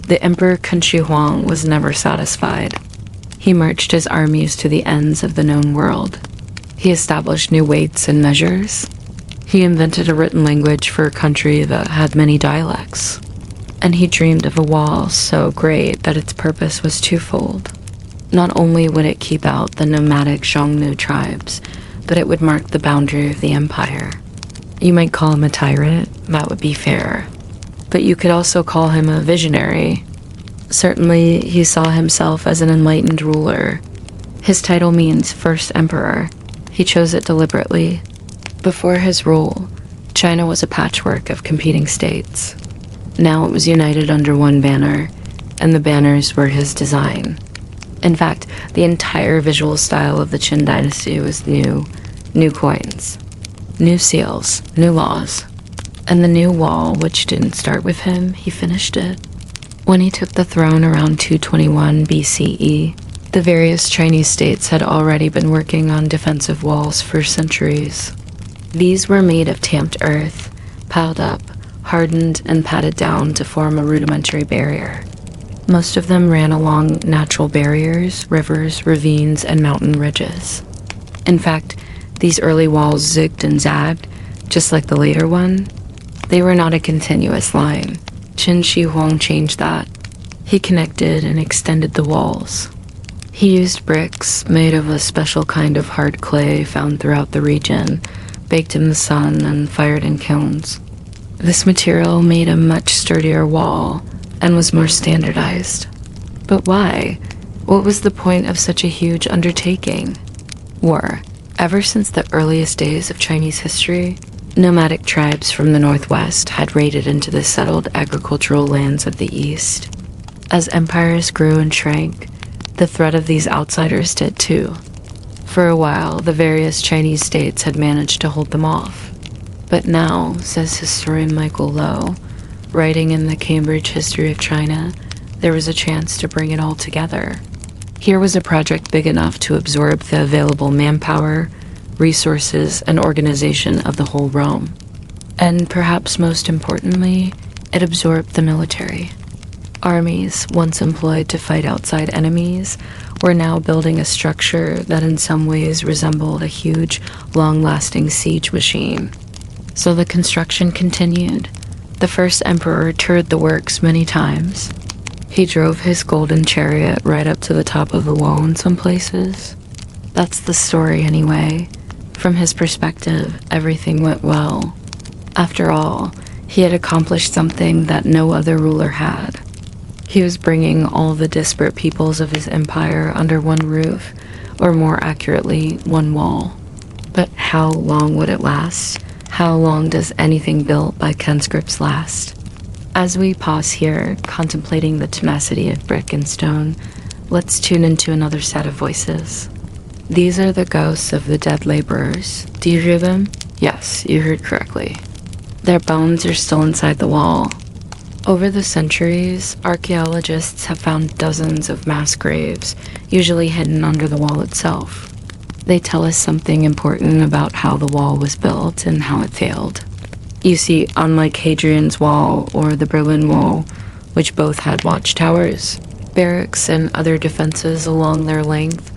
The Emperor Qin Shi Huang was never satisfied. He marched his armies to the ends of the known world. He established new weights and measures. He invented a written language for a country that had many dialects. And he dreamed of a wall so great that its purpose was twofold. Not only would it keep out the nomadic Xiongnu tribes, but it would mark the boundary of the empire. You might call him a tyrant, that would be fair. But you could also call him a visionary. Certainly, he saw himself as an enlightened ruler. His title means First Emperor. He chose it deliberately. Before his rule, China was a patchwork of competing states. Now it was united under one banner, and the banners were his design. In fact, the entire visual style of the Qin dynasty was new. New coins, new seals, new laws. And the new wall, which didn't start with him, he finished it. When he took the throne around 221 BCE, the various Chinese states had already been working on defensive walls for centuries. These were made of tamped earth, piled up, hardened, and patted down to form a rudimentary barrier. Most of them ran along natural barriers, rivers, ravines, and mountain ridges. In fact, these early walls zigged and zagged, just like the later one. They were not a continuous line. Qin Shi Huang changed that. He connected and extended the walls. He used bricks made of a special kind of hard clay found throughout the region, baked in the sun and fired in kilns. This material made a much sturdier wall and was more standardized. But why? What was the point of such a huge undertaking? War. Ever since the earliest days of Chinese history, nomadic tribes from the northwest had raided into the settled agricultural lands of the east. As empires grew and shrank, the threat of these outsiders did too. For a while, the various Chinese states had managed to hold them off. But now, says historian Michael Lowe, writing in the Cambridge History of China, there was a chance to bring it all together. Here was a project big enough to absorb the available manpower, resources, and organization of the whole realm. And perhaps most importantly, it absorbed the military. Armies, once employed to fight outside enemies, were now building a structure that in some ways resembled a huge, long-lasting siege machine. So the construction continued. The first emperor toured the works many times. He drove his golden chariot right up to the top of the wall in some places. That's the story anyway. From his perspective, everything went well. After all, he had accomplished something that no other ruler had. He was bringing all the disparate peoples of his empire under one roof, or more accurately, one wall. But how long would it last? How long does anything built by conscripts last? As we pause here, contemplating the tenacity of brick and stone, let's tune into another set of voices. These are the ghosts of the dead laborers. Do you hear them? Yes, you heard correctly. Their bones are still inside the wall. Over the centuries, archaeologists have found dozens of mass graves, usually hidden under the wall itself. They tell us something important about how the wall was built and how it failed. You see, unlike Hadrian's Wall or the Berlin Wall, which both had watchtowers, barracks, and other defenses along their length,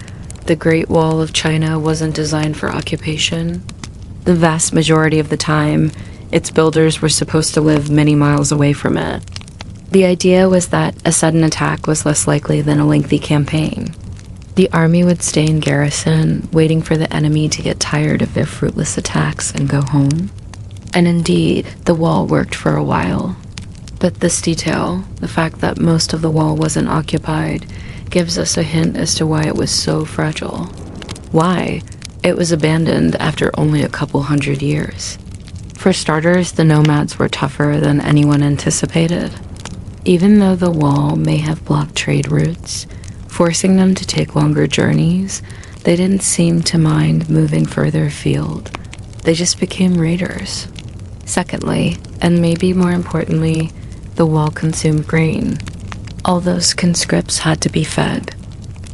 the Great Wall of China wasn't designed for occupation. The vast majority of the time, its builders were supposed to live many miles away from it. The idea was that a sudden attack was less likely than a lengthy campaign. The army would stay in garrison, waiting for the enemy to get tired of their fruitless attacks and go home. And indeed, the wall worked for a while. But this detail, the fact that most of the wall wasn't occupied, gives us a hint as to why it was so fragile. Why? It was abandoned after only a couple hundred years. For starters, the nomads were tougher than anyone anticipated. Even though the wall may have blocked trade routes, forcing them to take longer journeys, they didn't seem to mind moving further afield. They just became raiders. Secondly, and maybe more importantly, the wall consumed grain. All those conscripts had to be fed.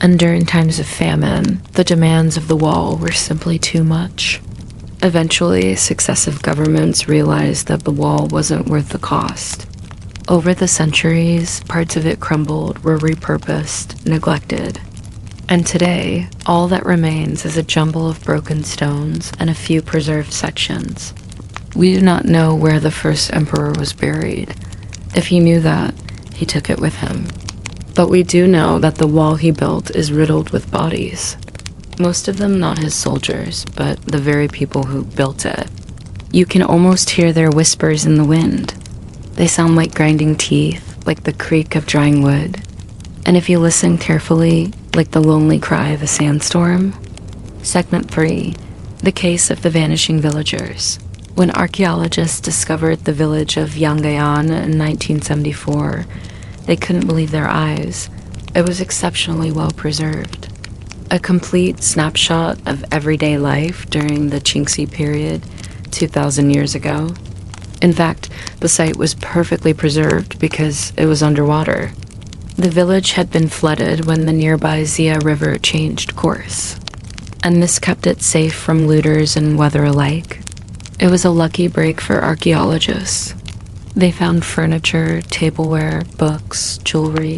And during times of famine, the demands of the wall were simply too much. Eventually, successive governments realized that the wall wasn't worth the cost. Over the centuries, parts of it crumbled, were repurposed, neglected. And today, all that remains is a jumble of broken stones and a few preserved sections. We do not know where the first emperor was buried. If he knew that, he took it with him. But we do know that the wall he built is riddled with bodies. Most of them not his soldiers, but the very people who built it. You can almost hear their whispers in the wind. They sound like grinding teeth, like the creak of drying wood. And if you listen carefully, like the lonely cry of a sandstorm. Segment 3, The Case of the Vanishing Villagers. When archaeologists discovered the village of Yanggayan in 1974, they couldn't believe their eyes. It was exceptionally well preserved. A complete snapshot of everyday life during the Qingxi period, 2,000 years ago. In fact, the site was perfectly preserved because it was underwater. The village had been flooded when the nearby Xia River changed course, and this kept it safe from looters and weather alike. It was a lucky break for archaeologists. They found furniture, tableware, books, jewelry,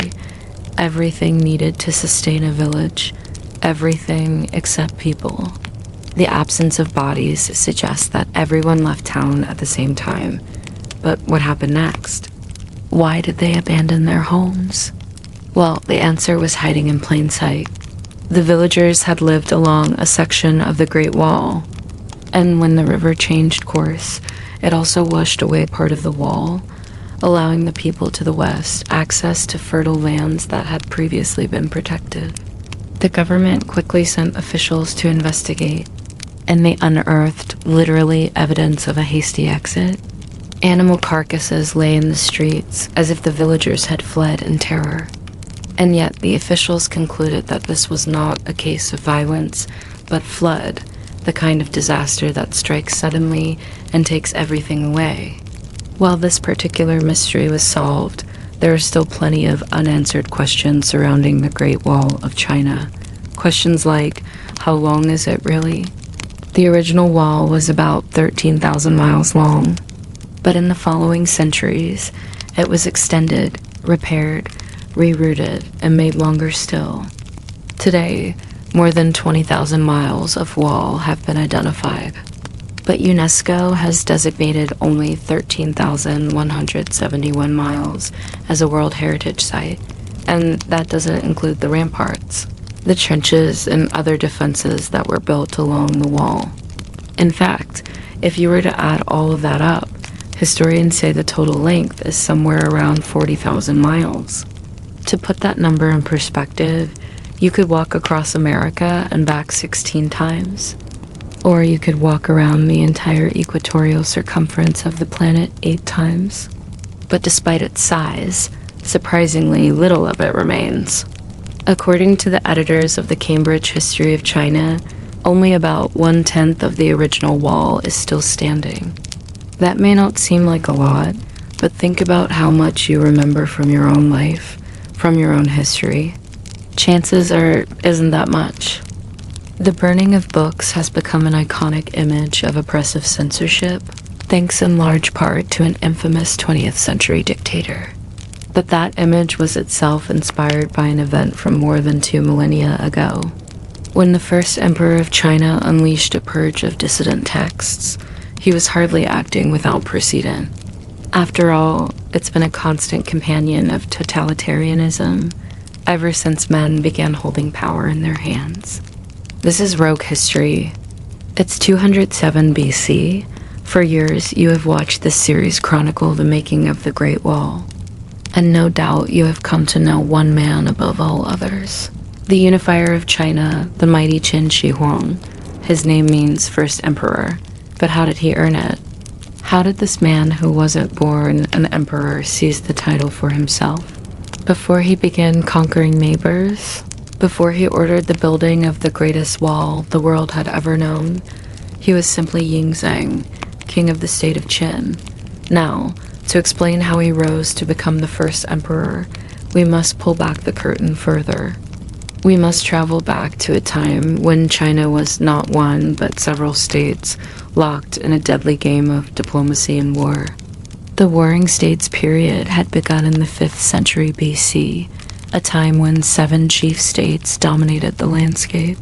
everything needed to sustain a village, everything except people. The absence of bodies suggests that everyone left town at the same time. But what happened next? Why did they abandon their homes? Well, the answer was hiding in plain sight. The villagers had lived along a section of the Great Wall, and when the river changed course, it also washed away part of the wall, allowing the people to the west access to fertile lands that had previously been protected. The government quickly sent officials to investigate, and they unearthed literally evidence of a hasty exit. Animal carcasses lay in the streets as if the villagers had fled in terror. And yet the officials concluded that this was not a case of violence, but flood, the kind of disaster that strikes suddenly and takes everything away. While this particular mystery was solved, there are still plenty of unanswered questions surrounding the Great Wall of China. Questions like, how long is it really? The original wall was about 13,000 miles long, but in the following centuries, it was extended, repaired, rerouted, and made longer still. Today, more than 20,000 miles of wall have been identified, but UNESCO has designated only 13,171 miles as a World Heritage Site, and that doesn't include the ramparts, the trenches, and other defenses that were built along the wall. In fact, if you were to add all of that up, historians say the total length is somewhere around 40,000 miles. To put that number in perspective, you could walk across America and back 16 times. Or you could walk around the entire equatorial circumference of the planet 8 times. But despite its size, surprisingly little of it remains. According to the editors of the Cambridge History of China, only about 1/10 of the original wall is still standing. That may not seem like a lot, but think about how much you remember from your own life, from your own history. Chances are, isn't that much. The burning of books has become an iconic image of oppressive censorship, thanks in large part to an infamous 20th century dictator. But that image was itself inspired by an event from more than 2 millennia ago, when the first emperor of China unleashed a purge of dissident texts. He was hardly acting without precedent. After all, it's been a constant companion of totalitarianism ever since men began holding power in their hands. This is Rogue History. It's 207 BC. For years, you have watched this series chronicle the making of the Great Wall. And no doubt you have come to know one man above all others. The unifier of China, the mighty Qin Shi Huang. His name means first emperor. But how did he earn it? How did this man who wasn't born an emperor seize the title for himself? Before he began conquering neighbors, before he ordered the building of the greatest wall the world had ever known, he was simply Yingzheng, king of the state of Qin. Now, to explain how he rose to become the first emperor, we must pull back the curtain further. We must travel back to a time when China was not one but several states locked in a deadly game of diplomacy and war. The Warring States period had begun in the 5th century BC, a time when 7 chief states dominated the landscape.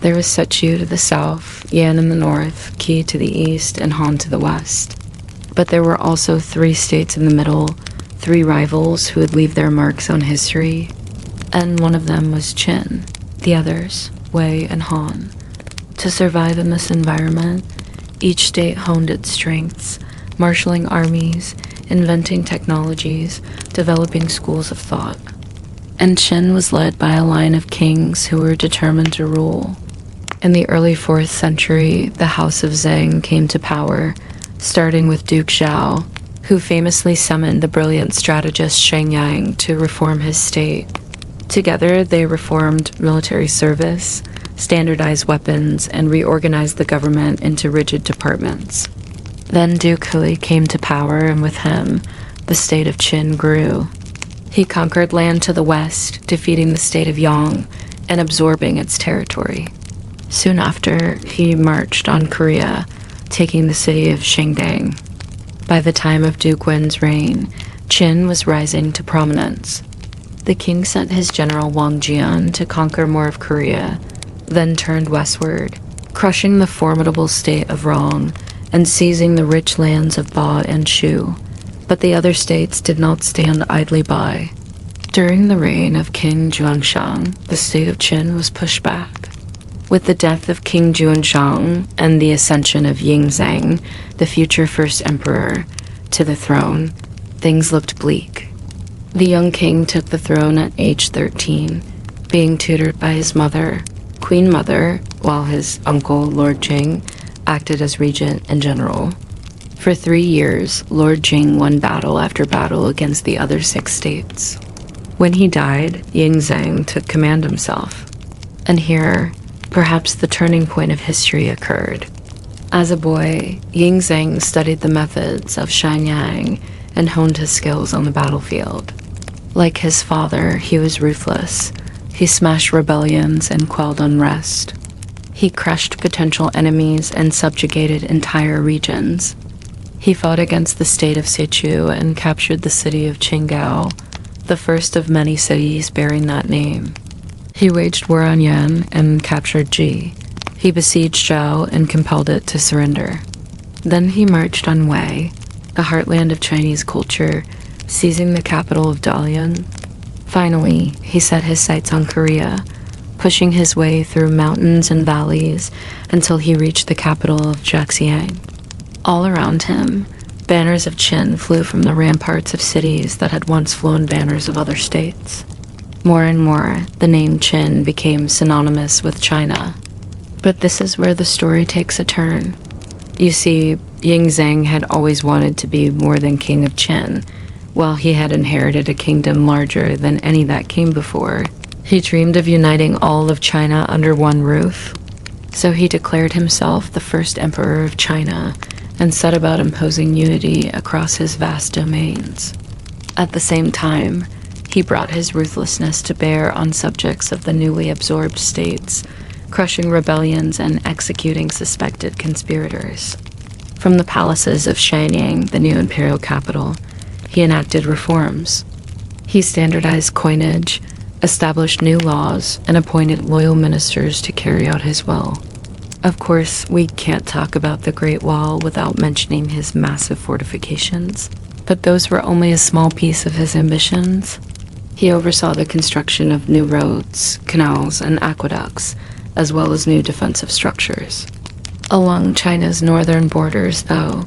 There was Sechu to the south, Yan in the north, Qi to the east, and Han to the west. But there were also 3 states in the middle, 3 rivals who would leave their marks on history, and one of them was Qin, the others, Wei and Han. To survive in this environment, each state honed its strengths, marshaling armies, inventing technologies, developing schools of thought. And Qin was led by a line of kings who were determined to rule. In the early 4th century, the House of Zheng came to power, starting with Duke Zhao, who famously summoned the brilliant strategist Shang Yang to reform his state. Together, they reformed military service, standardized weapons, and reorganized the government into rigid departments. Then Duke Hui came to power, and with him, the state of Qin grew. He conquered land to the west, defeating the state of Yang and absorbing its territory. Soon after, he marched on Korea, taking the city of Shangdang. By the time of Duke Wen's reign, Qin was rising to prominence. The king sent his general Wang Jian to conquer more of Korea, then turned westward, crushing the formidable state of Rong and seizing the rich lands of Ba and Shu. But the other states did not stand idly by. During the reign of King Juanshang, the state of Qin was pushed back. With the death of King Juanshang and the ascension of Yingzheng, the future first emperor, to the throne, things looked bleak. The young king took the throne at age 13, being tutored by his mother, Queen Mother, while his uncle, Lord Jing, acted as regent and general. For 3 years, Lord Jing won battle after battle against the other 6 states. When he died, Yingzheng took command himself. And here, perhaps the turning point of history occurred. As a boy, Yingzheng studied the methods of Shang Yang and honed his skills on the battlefield. Like his father, he was ruthless. He smashed rebellions and quelled unrest. He crushed potential enemies and subjugated entire regions. He fought against the state of Sechu and captured the city of Qinggao, the first of many cities bearing that name. He waged war on Yan and captured Ji. He besieged Zhao and compelled it to surrender. Then he marched on Wei, the heartland of Chinese culture, seizing the capital of Dalian. Finally, he set his sights on Korea, pushing his way through mountains and valleys until he reached the capital of Jiaxiang. All around him, banners of Qin flew from the ramparts of cities that had once flown banners of other states. More and more, the name Qin became synonymous with China. But this is where the story takes a turn. You see, Yingzheng had always wanted to be more than king of Qin. While he had inherited a kingdom larger than any that came before, he dreamed of uniting all of China under one roof. So he declared himself the first emperor of China and set about imposing unity across his vast domains. At the same time, he brought his ruthlessness to bear on subjects of the newly absorbed states, crushing rebellions and executing suspected conspirators. From the palaces of Shenyang, the new imperial capital, he enacted reforms. He standardized coinage, established new laws, and appointed loyal ministers to carry out his will. Of course, we can't talk about the Great Wall without mentioning his massive fortifications, but those were only a small piece of his ambitions. He oversaw the construction of new roads, canals, and aqueducts, as well as new defensive structures. Along China's northern borders, though,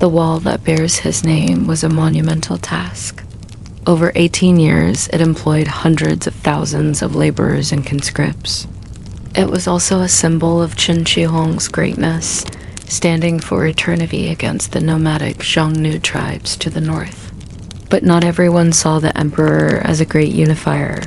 the wall that bears his name was a monumental task. Over 18 years, it employed hundreds of thousands of laborers and conscripts. It was also a symbol of Qin Shi Huang's greatness, standing for eternity against the nomadic Xiongnu tribes to the north. But not everyone saw the emperor as a great unifier.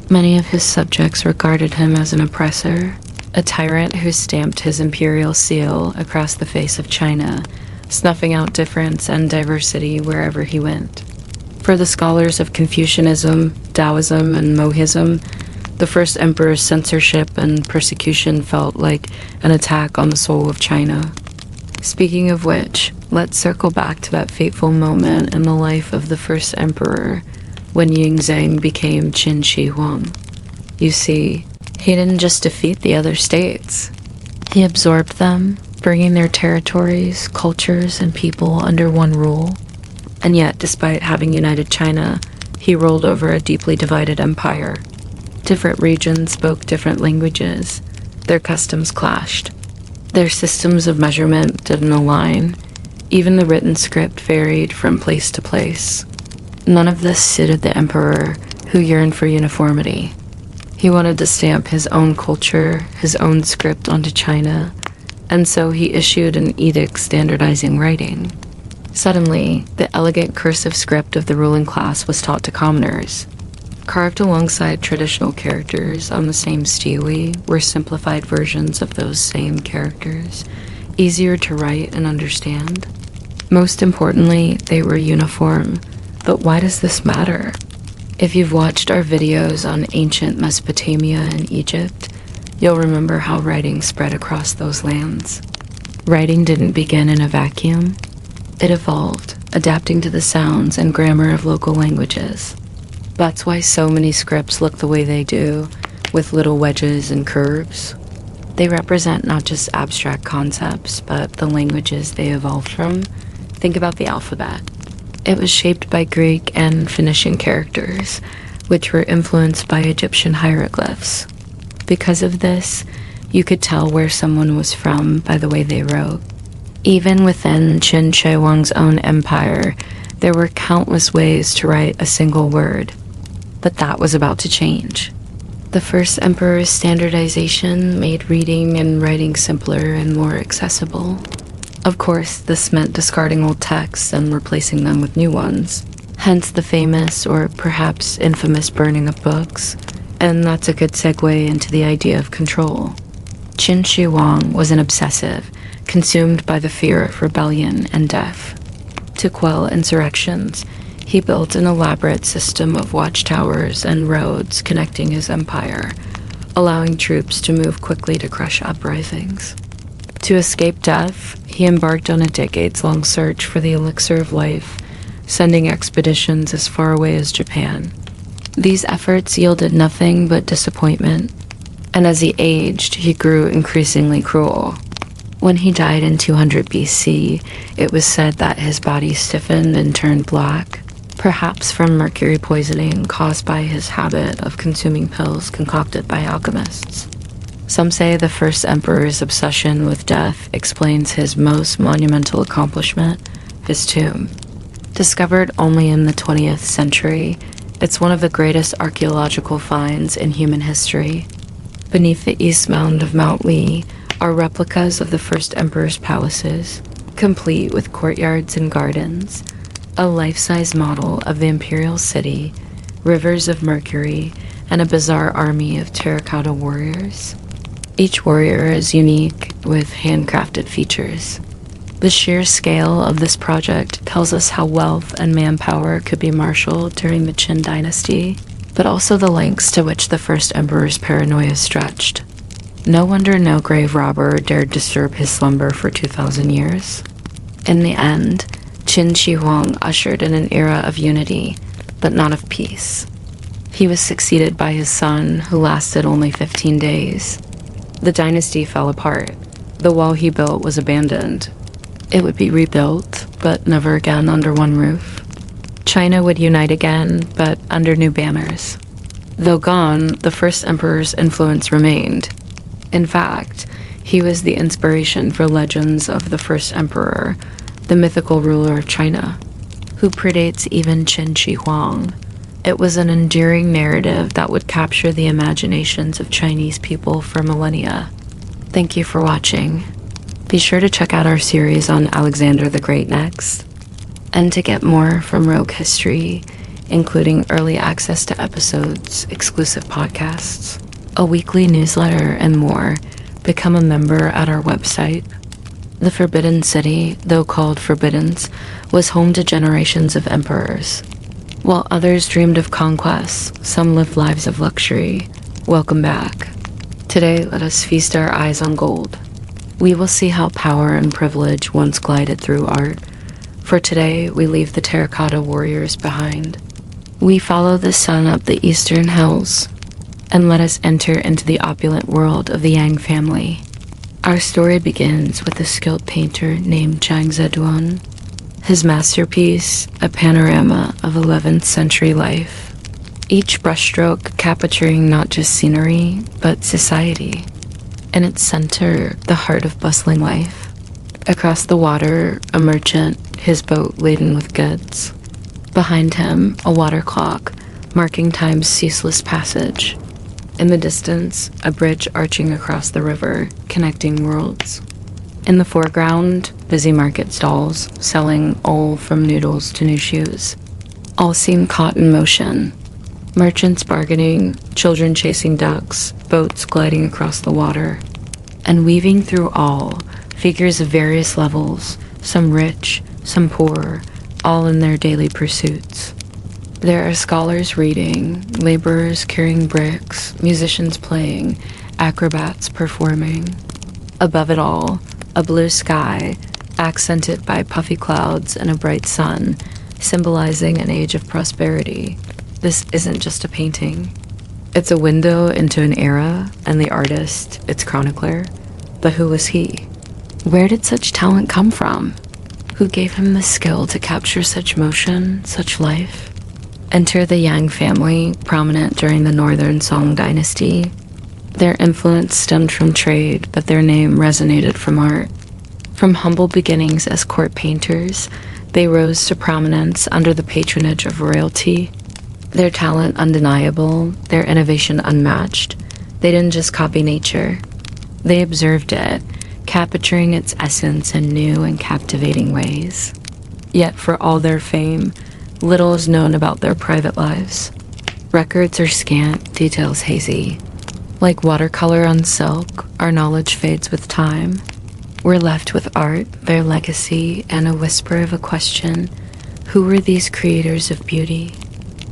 Many of his subjects regarded him as an oppressor, a tyrant who stamped his imperial seal across the face of China, snuffing out difference and diversity wherever he went. For the scholars of Confucianism, Taoism, and Mohism, the first emperor's censorship and persecution felt like an attack on the soul of China. Speaking of which, let's circle back to that fateful moment in the life of the first emperor when Yingzheng became Qin Shi Huang. You see, he didn't just defeat the other states. He absorbed them, bringing their territories, cultures, and people under one rule. And yet, despite having united China, he ruled over a deeply divided empire. Different regions spoke different languages. Their customs clashed. Their systems of measurement didn't align. Even the written script varied from place to place. None of this suited the emperor, who yearned for uniformity. He wanted to stamp his own culture, his own script onto China, and so he issued an edict standardizing writing. Suddenly, the elegant cursive script of the ruling class was taught to commoners. Carved alongside traditional characters on the same stele were simplified versions of those same characters, easier to write and understand. Most importantly, they were uniform. But why does this matter? If you've watched our videos on ancient Mesopotamia and Egypt, you'll remember how writing spread across those lands. Writing didn't begin in a vacuum. It evolved, adapting to the sounds and grammar of local languages. That's why so many scripts look the way they do, with little wedges and curves. They represent not just abstract concepts, but the languages they evolved from. Think about the alphabet. It was shaped by Greek and Phoenician characters, which were influenced by Egyptian hieroglyphs. Because of this, you could tell where someone was from by the way they wrote. Even within Qin Shi Huang's own empire, there were countless ways to write a single word. But that was about to change. The first emperor's standardization made reading and writing simpler and more accessible. Of course, this meant discarding old texts and replacing them with new ones. Hence the famous, or perhaps infamous, burning of books. And that's a good segue into the idea of control. Qin Shi Huang was an obsessive, consumed by the fear of rebellion and death. To quell insurrections, he built an elaborate system of watchtowers and roads connecting his empire, allowing troops to move quickly to crush uprisings. To escape death, he embarked on a decades-long search for the elixir of life, sending expeditions as far away as Japan. These efforts yielded nothing but disappointment, and as he aged, he grew increasingly cruel. When he died in 200 BC, it was said that his body stiffened and turned black, perhaps from mercury poisoning caused by his habit of consuming pills concocted by alchemists. Some say the first emperor's obsession with death explains his most monumental accomplishment, his tomb. Discovered only in the 20th century, it's one of the greatest archaeological finds in human history. Beneath the east mound of Mount Li are replicas of the first emperor's palaces, complete with courtyards and gardens, a life-size model of the imperial city, rivers of mercury, and a bizarre army of terracotta warriors. Each warrior is unique, with handcrafted features. The sheer scale of this project tells us how wealth and manpower could be marshaled during the Qin dynasty, but also the lengths to which the first emperor's paranoia stretched. No wonder no grave robber dared disturb his slumber for 2,000 years. In the end, Qin Shi Huang ushered in an era of unity, but not of peace. He was succeeded by his son, who lasted only 15 days. The dynasty fell apart. The wall he built was abandoned. It would be rebuilt, but never again under one roof. China would unite again, but under new banners. Though gone, the first emperor's influence remained. In fact, he was the inspiration for legends of the first emperor, the mythical ruler of China, who predates even Qin Shi Huang. It was an enduring narrative that would capture the imaginations of Chinese people for millennia. Thank you for watching. Be sure to check out our series on Alexander the Great next. And to get more from Rogue History, including early access to episodes, exclusive podcasts, a weekly newsletter, and more, become a member at our website. The Forbidden City, though called Forbiddance, was home to generations of emperors. While others dreamed of conquests, some lived lives of luxury. Welcome back. Today, let us feast our eyes on gold. We will see how power and privilege once glided through art. For today, we leave the terracotta warriors behind. We follow the sun up the eastern hills, and let us enter into the opulent world of the Yang family. Our story begins with a skilled painter named Zhang Zeduan. His masterpiece, a panorama of 11th century life. Each brushstroke capturing not just scenery, but society. In its center, the heart of bustling life. Across the water, a merchant, his boat laden with goods. Behind him, a water clock, marking time's ceaseless passage. In the distance, a bridge arching across the river, connecting worlds. In the foreground, busy market stalls, selling all from noodles to new shoes. All seem caught in motion. Merchants bargaining, children chasing ducks, boats gliding across the water. And weaving through all, figures of various levels, some rich, some poor, all in their daily pursuits. There are scholars reading, laborers carrying bricks, musicians playing, acrobats performing. Above it all, a blue sky, accented by puffy clouds and a bright sun, symbolizing an age of prosperity. This isn't just a painting. It's a window into an era, and the artist, its chronicler. But who was he? Where did such talent come from? Who gave him the skill to capture such motion, such life? Enter the Yang family, prominent during the Northern Song dynasty. Their influence stemmed from trade, but their name resonated from art. From humble beginnings as court painters, they rose to prominence under the patronage of royalty. Their talent undeniable, their innovation unmatched. They didn't just copy nature. They observed it, capturing its essence in new and captivating ways. Yet for all their fame, little is known about their private lives. Records are scant, details hazy. Like watercolor on silk, our knowledge fades with time. We're left with art, their legacy, and a whisper of a question. Who were these creators of beauty?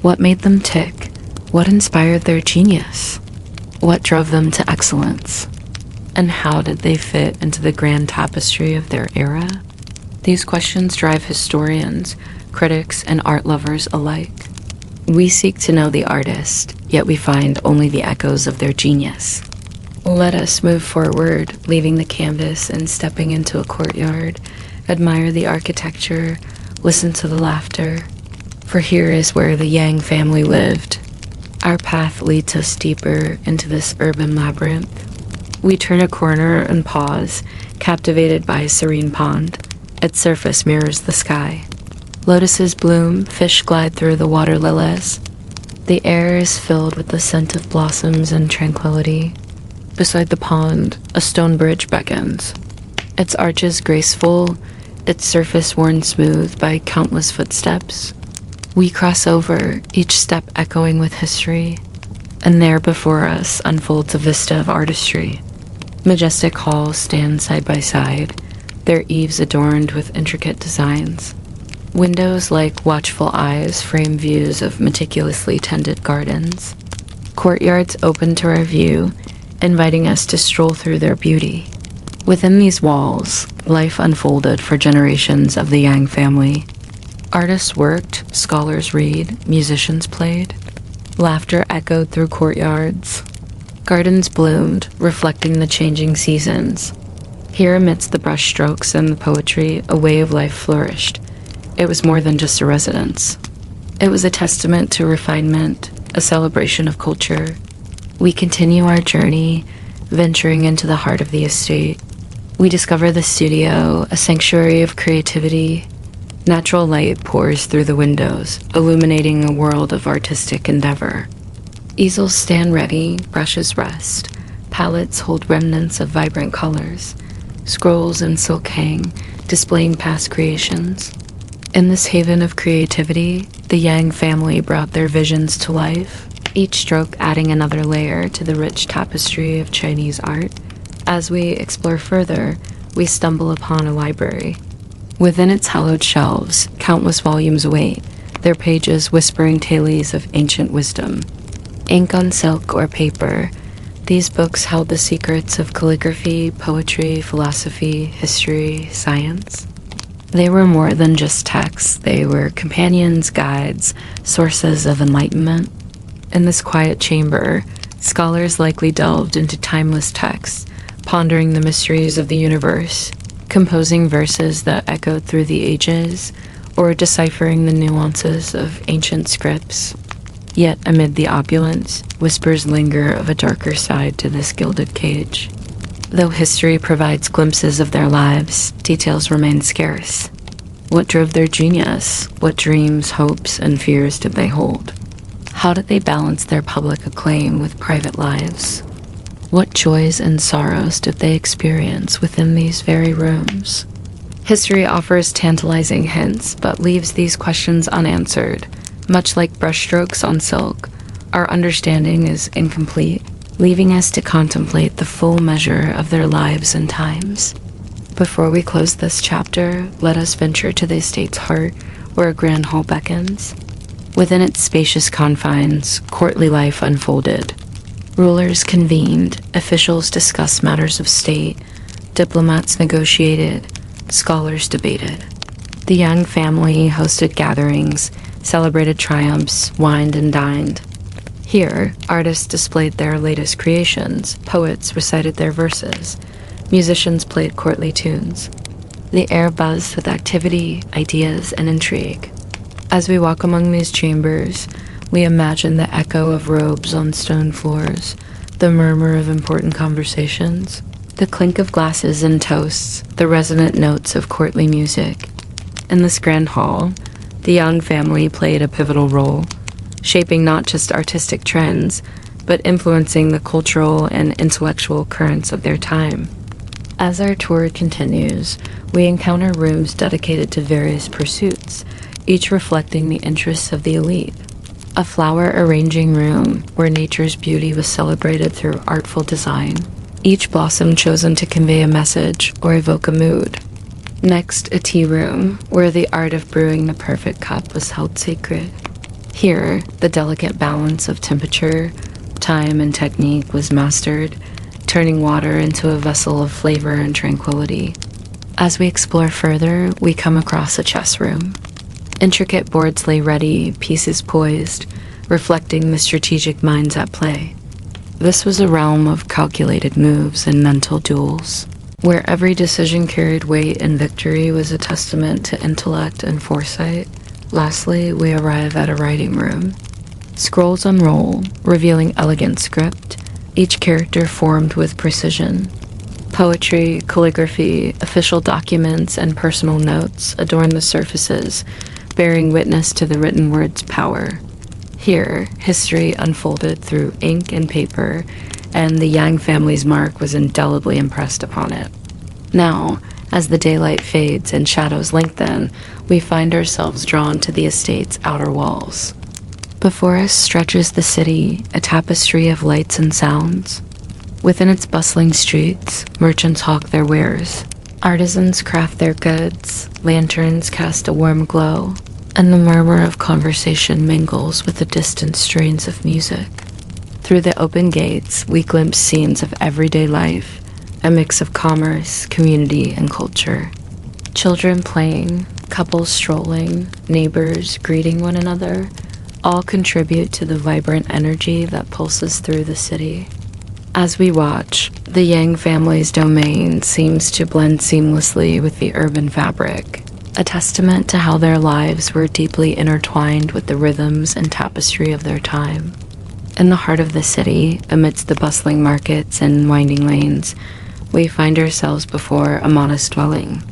What made them tick? What inspired their genius? What drove them to excellence? And how did they fit into the grand tapestry of their era? These questions drive historians, critics, and art lovers alike. We seek to know the artist, yet we find only the echoes of their genius. Let us move forward, leaving the canvas and stepping into a courtyard, admire the architecture, listen to the laughter, for here is where the Yang family lived. Our path leads us deeper into this urban labyrinth. We turn a corner and pause, captivated by a serene pond. Its surface mirrors the sky. Lotuses bloom, fish glide through the water lilies. The air is filled with the scent of blossoms and tranquility. Beside the pond, a stone bridge beckons. Its arches graceful, its surface worn smooth by countless footsteps. We cross over, each step echoing with history. And there before us unfolds a vista of artistry. Majestic halls stand side by side, their eaves adorned with intricate designs. Windows like watchful eyes frame views of meticulously tended gardens. Courtyards open to our view, inviting us to stroll through their beauty. Within these walls, life unfolded for generations of the Yang family. Artists worked, scholars read, musicians played. Laughter echoed through courtyards. Gardens bloomed, reflecting the changing seasons. Here amidst the brushstrokes and the poetry, a way of life flourished. It was more than just a residence. It was a testament to refinement, a celebration of culture. We continue our journey, venturing into the heart of the estate. We discover the studio, a sanctuary of creativity. Natural light pours through the windows, illuminating a world of artistic endeavor. Easels stand ready, brushes rest. Palettes hold remnants of vibrant colors. Scrolls and silk hang, displaying past creations. In this haven of creativity, the Yang family brought their visions to life, each stroke adding another layer to the rich tapestry of Chinese art. As we explore further, we stumble upon a library. Within its hallowed shelves, countless volumes await, their pages whispering tales of ancient wisdom. Ink on silk or paper, These books held the secrets of calligraphy, poetry, philosophy, history, science. They were more than just texts. They were companions, guides, sources of enlightenment. In this quiet chamber, scholars likely delved into timeless texts, pondering the mysteries of the universe, composing verses that echoed through the ages, or deciphering the nuances of ancient scripts. Yet amid the opulence, whispers linger of a darker side to this gilded cage. Though history provides glimpses of their lives, details remain scarce. What drove their genius? What dreams, hopes, and fears did they hold? How did they balance their public acclaim with private lives? What joys and sorrows did they experience within these very rooms? History offers tantalizing hints, but leaves these questions unanswered. Much like brushstrokes on silk, our understanding is incomplete, leaving us to contemplate the full measure of their lives and times. Before we close this chapter, let us venture to the estate's heart, where a grand hall beckons. Within its spacious confines, courtly life unfolded. Rulers convened, officials discussed matters of state, diplomats negotiated, scholars debated. The Yang family hosted gatherings, celebrated triumphs, wined and dined. Here, artists displayed their latest creations, poets recited their verses, musicians played courtly tunes. The air buzzed with activity, ideas, and intrigue. As we walk among these chambers, we imagine the echo of robes on stone floors, the murmur of important conversations, the clink of glasses and toasts, the resonant notes of courtly music. In this grand hall, the Yang family played a pivotal role, shaping not just artistic trends, but influencing the cultural and intellectual currents of their time. As our tour continues, we encounter rooms dedicated to various pursuits, each reflecting the interests of the elite. A flower arranging room where nature's beauty was celebrated through artful design, each blossom chosen to convey a message or evoke a mood. Next, a tea room where the art of brewing the perfect cup was held sacred. Here, the delicate balance of temperature, time, and technique was mastered, turning water into a vessel of flavor and tranquility. As we explore further, we come across a chess room. Intricate boards lay ready, pieces poised, reflecting the strategic minds at play. This was a realm of calculated moves and mental duels, where every decision carried weight and victory was a testament to intellect and foresight. Lastly, we arrive at a writing room. Scrolls unroll, revealing elegant script, each character formed with precision. Poetry, calligraphy, official documents, and personal notes adorn the surfaces, bearing witness to the written word's power. Here, history unfolded through ink and paper, and the Yang family's mark was indelibly impressed upon it. Now, as the daylight fades and shadows lengthen, we find ourselves drawn to the estate's outer walls. Before us stretches the city, a tapestry of lights and sounds. Within its bustling streets, merchants hawk their wares. Artisans craft their goods, lanterns cast a warm glow, and the murmur of conversation mingles with the distant strains of music. Through the open gates, we glimpse scenes of everyday life, a mix of commerce, community, and culture. Children playing, couples strolling, neighbors greeting one another, all contribute to the vibrant energy that pulses through the city. As we watch, the Yang family's domain seems to blend seamlessly with the urban fabric, a testament to how their lives were deeply intertwined with the rhythms and tapestry of their time. In the heart of the city, amidst the bustling markets and winding lanes, we find ourselves before a modest dwelling.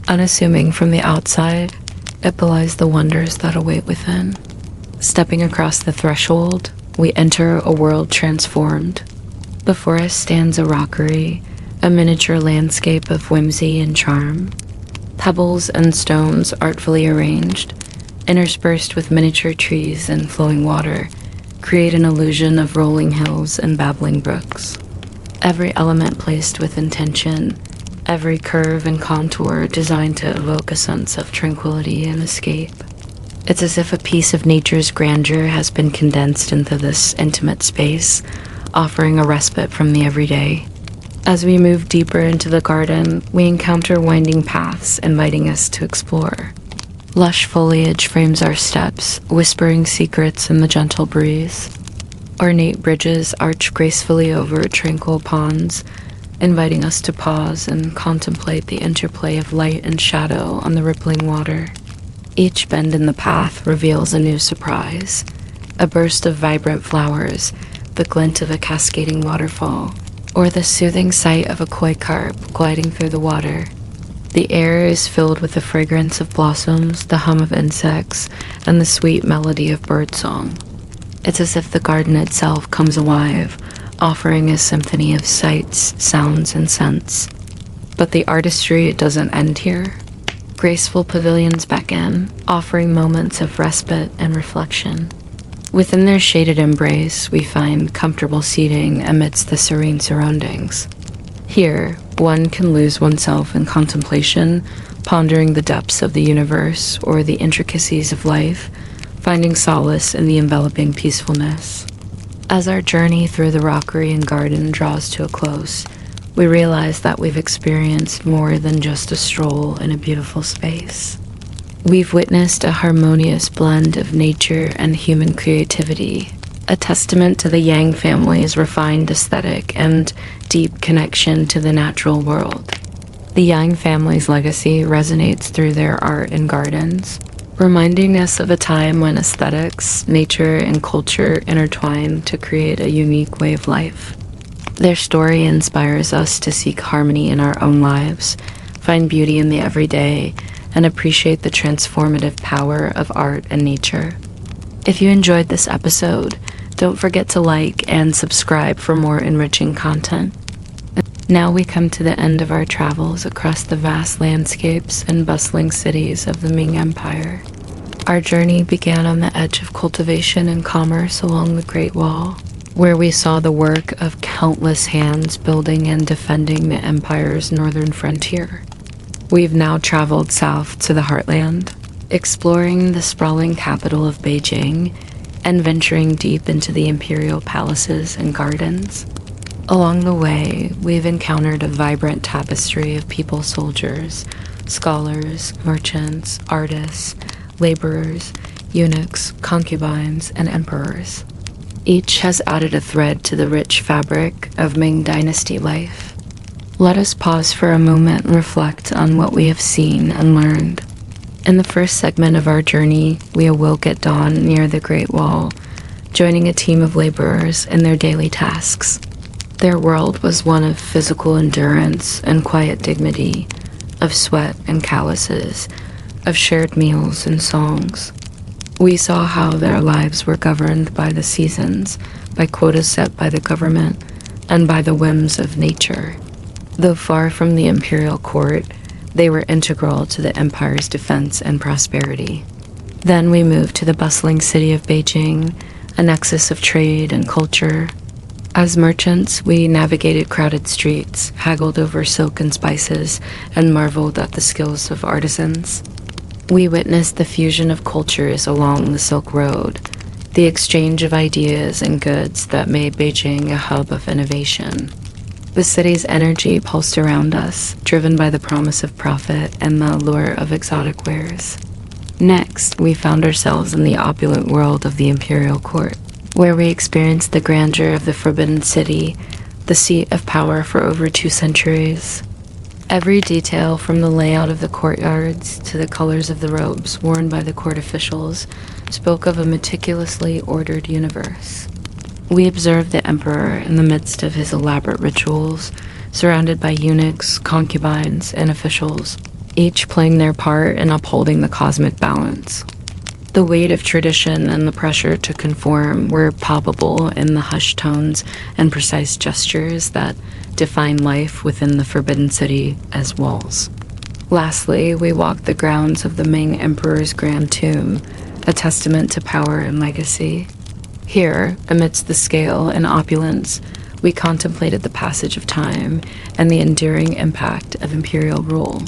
Unassuming from the outside, it belies the wonders that await within. Stepping across the threshold, we enter a world transformed. Before us stands a rockery, a miniature landscape of whimsy and charm. Pebbles and stones artfully arranged, interspersed with miniature trees and flowing water, create an illusion of rolling hills and babbling brooks. Every element placed with intention, every curve and contour designed to evoke a sense of tranquility and escape. It's as if a piece of nature's grandeur has been condensed into this intimate space, offering a respite from the everyday. As we move deeper into the garden, we encounter winding paths inviting us to explore. Lush foliage frames our steps, whispering secrets in the gentle breeze. Ornate bridges arch gracefully over tranquil ponds, inviting us to pause and contemplate the interplay of light and shadow on the rippling water. Each bend in the path reveals a new surprise, a burst of vibrant flowers, the glint of a cascading waterfall, or the soothing sight of a koi carp gliding through the water. The air is filled with the fragrance of blossoms, the hum of insects, and the sweet melody of birdsong. It's as if the garden itself comes alive, offering a symphony of sights, sounds, and scents. But the artistry doesn't end here. Graceful pavilions beckon, offering moments of respite and reflection. Within their shaded embrace, we find comfortable seating amidst the serene surroundings. Here, one can lose oneself in contemplation, pondering the depths of the universe or the intricacies of life, finding solace in the enveloping peacefulness. As our journey through the rockery and garden draws to a close, we realize that we've experienced more than just a stroll in a beautiful space. We've witnessed a harmonious blend of nature and human creativity, a testament to the Yang family's refined aesthetic and deep connection to the natural world. The Yang family's legacy resonates through their art and gardens, reminding us of a time when aesthetics, nature, and culture intertwined to create a unique way of life. Their story inspires us to seek harmony in our own lives, find beauty in the everyday, and appreciate the transformative power of art and nature. If you enjoyed this episode, don't forget to like and subscribe for more enriching content. Now we come to the end of our travels across the vast landscapes and bustling cities of the Ming Empire. Our journey began on the edge of cultivation and commerce along the Great Wall, where we saw the work of countless hands building and defending the empire's northern frontier. We've now traveled south to the heartland, exploring the sprawling capital of Beijing and venturing deep into the imperial palaces and gardens. Along the way, we've encountered a vibrant tapestry of people soldiers, scholars, merchants, artists, laborers, eunuchs, concubines, and emperors. Each has added a thread to the rich fabric of Ming Dynasty life. Let us pause for a moment and reflect on what we have seen and learned. In the first segment of our journey, we awoke at dawn near the Great Wall, joining a team of laborers in their daily tasks. Their world was one of physical endurance and quiet dignity, of sweat and calluses, of shared meals and songs. We saw how their lives were governed by the seasons, by quotas set by the government, and by the whims of nature. Though far from the imperial court, they were integral to the empire's defense and prosperity. Then we moved to the bustling city of Beijing, a nexus of trade and culture. As merchants, we navigated crowded streets, haggled over silk and spices, and marveled at the skills of artisans. We witnessed the fusion of cultures along the Silk Road, the exchange of ideas and goods that made Beijing a hub of innovation. The city's energy pulsed around us, driven by the promise of profit and the allure of exotic wares. Next, we found ourselves in the opulent world of the imperial court, where we experienced the grandeur of the Forbidden City, the seat of power for over 2 centuries. Every detail, from the layout of the courtyards to the colors of the robes worn by the court officials, spoke of a meticulously ordered universe. We observed the emperor in the midst of his elaborate rituals, surrounded by eunuchs, concubines, and officials, each playing their part in upholding the cosmic balance. The weight of tradition and the pressure to conform were palpable in the hushed tones and precise gestures that define life within the Forbidden City as walls. Lastly, we walked the grounds of the Ming Emperor's grand tomb, a testament to power and legacy. Here, amidst the scale and opulence, we contemplated the passage of time and the enduring impact of imperial rule.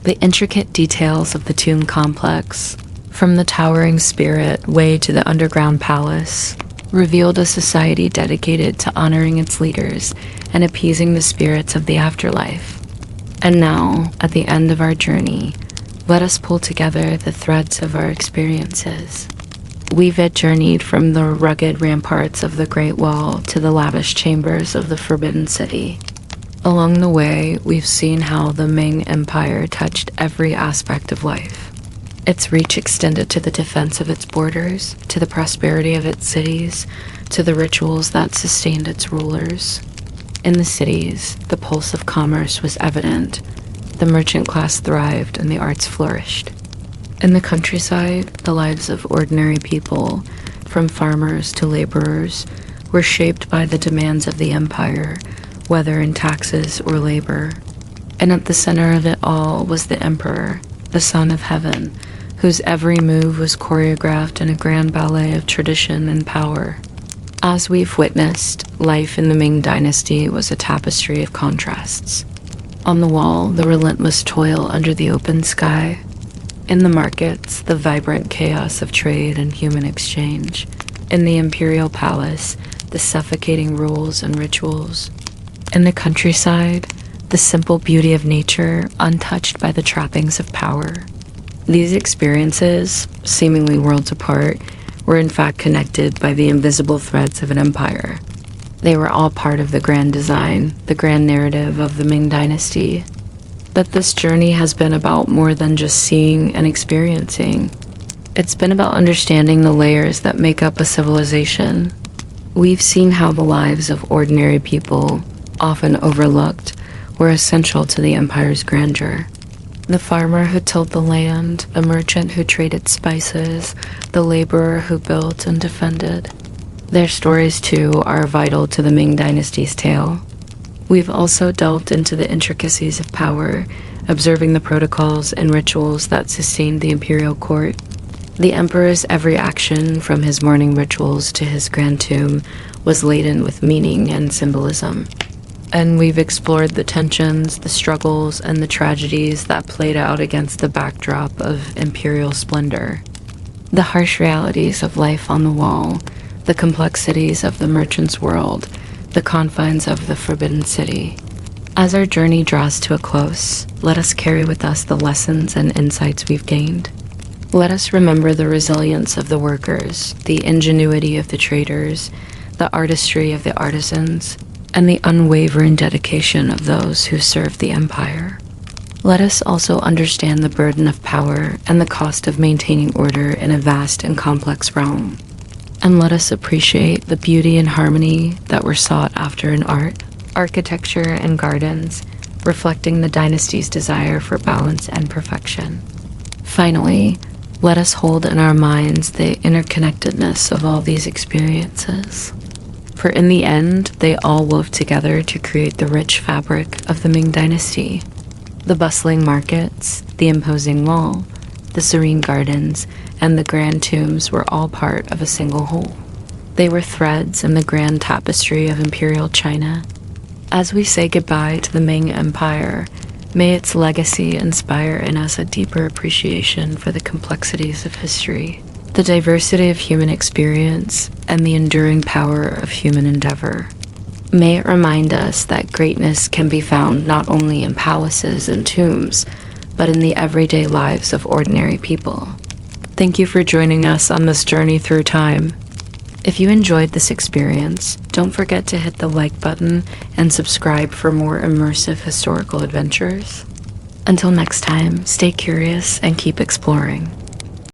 The intricate details of the tomb complex, from the towering spirit way to the underground palace, revealed a society dedicated to honoring its leaders and appeasing the spirits of the afterlife. And now, at the end of our journey, let us pull together the threads of our experiences. We've journeyed from the rugged ramparts of the Great Wall to the lavish chambers of the Forbidden City. Along the way, we've seen how the Ming Empire touched every aspect of life. Its reach extended to the defense of its borders, to the prosperity of its cities, to the rituals that sustained its rulers. In the cities, the pulse of commerce was evident. The merchant class thrived and the arts flourished. In the countryside, the lives of ordinary people, from farmers to laborers, were shaped by the demands of the empire, whether in taxes or labor. And at the center of it all was the emperor, the son of heaven, whose every move was choreographed in a grand ballet of tradition and power. As we've witnessed, life in the Ming Dynasty was a tapestry of contrasts. On the wall, the relentless toil under the open sky. In the markets, the vibrant chaos of trade and human exchange. In the imperial palace, the suffocating rules and rituals. In the countryside, the simple beauty of nature, untouched by the trappings of power. These experiences, seemingly worlds apart, were in fact connected by the invisible threads of an empire. They were all part of the grand design, the grand narrative of the Ming Dynasty. But this journey has been about more than just seeing and experiencing. It's been about understanding the layers that make up a civilization. We've seen how the lives of ordinary people, often overlooked, were essential to the empire's grandeur. The farmer who tilled the land, the merchant who traded spices, the laborer who built and defended. Their stories, too, are vital to the Ming Dynasty's tale. We've also delved into the intricacies of power, observing the protocols and rituals that sustained the imperial court. The emperor's every action, from his morning rituals to his grand tomb, was laden with meaning and symbolism. And we've explored the tensions, the struggles, and the tragedies that played out against the backdrop of imperial splendor. The harsh realities of life on the wall, the complexities of the merchant's world, the confines of the Forbidden City. As our journey draws to a close, let us carry with us the lessons and insights we've gained. Let us remember the resilience of the workers, the ingenuity of the traders, the artistry of the artisans, and the unwavering dedication of those who serve the empire. Let us also understand the burden of power and the cost of maintaining order in a vast and complex realm. And let us appreciate the beauty and harmony that were sought after in art, architecture, and gardens, reflecting the dynasty's desire for balance and perfection. Finally, let us hold in our minds the interconnectedness of all these experiences. For in the end, they all wove together to create the rich fabric of the Ming Dynasty. The bustling markets, the imposing wall, the serene gardens, and the grand tombs were all part of a single whole. They were threads in the grand tapestry of imperial China. As we say goodbye to the Ming Empire, may its legacy inspire in us a deeper appreciation for the complexities of history, the diversity of human experience, and the enduring power of human endeavor. May it remind us that greatness can be found not only in palaces and tombs, but in the everyday lives of ordinary people. Thank you for joining us on this journey through time. If you enjoyed this experience, don't forget to hit the like button and subscribe for more immersive historical adventures. Until next time, stay curious and keep exploring.